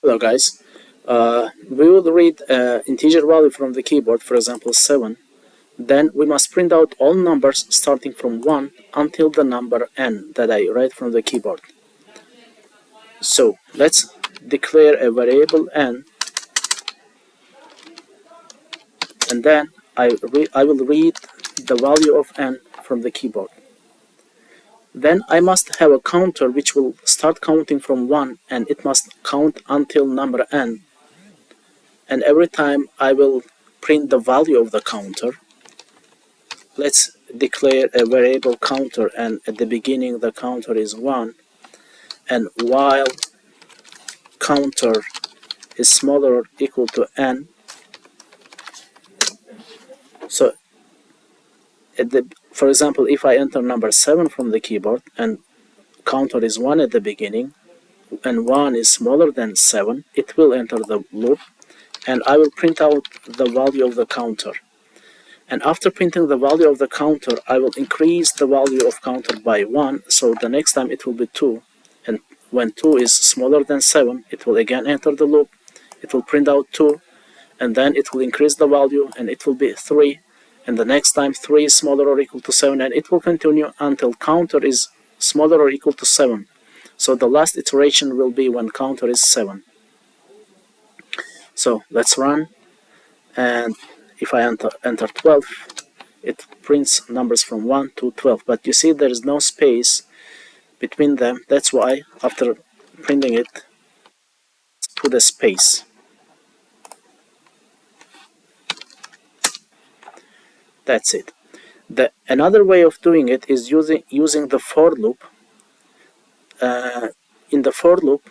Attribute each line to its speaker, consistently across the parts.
Speaker 1: Hello guys, we will read integer value from the keyboard, for example 7. Then we must print out all numbers starting from 1 until the number n that I write from the keyboard. So let's declare a variable n, and then I will read the value of n from the keyboard. Then I must have a counter which will start counting from 1 and it must count until number n. And every time I will print the value of the counter. Let's declare a variable counter, and at the beginning the counter is 1, and while counter is smaller or equal to n, so for example, if I enter number 7 from the keyboard and counter is 1 at the beginning and 1 is smaller than 7, it will enter the loop and I will print out the value of the counter. And after printing the value of the counter, I will increase the value of counter by 1, so the next time it will be 2. And when 2 is smaller than 7, it will again enter the loop, it will print out 2, and then it will increase the value and it will be 3. And the next time 3 is smaller or equal to 7, and it will continue until counter is smaller or equal to 7. So the last iteration will be when counter is 7. So let's run, and if I enter 12, it prints numbers from 1 to 12. But you see there is no space between them. That's why after printing it, put a space. That's it. Another way of doing it is using the for loop. In the for loop,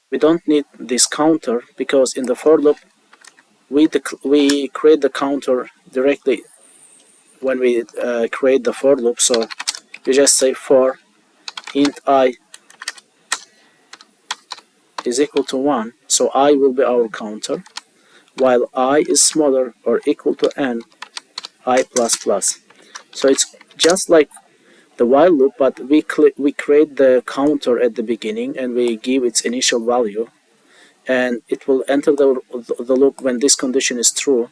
Speaker 1: we don't need this counter, because in the for loop we create the counter directly when we create the for loop. So you just say for int I is equal to 1, so I will be our counter, while I is smaller or equal to n, I plus plus. So it's just like the while loop, but we create the counter at the beginning and we give its initial value, and it will enter the loop when this condition is true.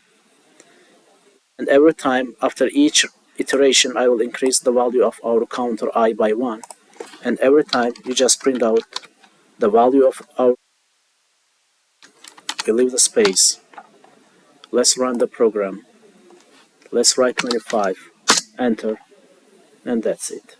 Speaker 1: And every time after each iteration I will increase the value of our counter I by 1, and every time you just print out the value of our, we leave the space. Let's run the program. Let's write 25, enter, and that's it.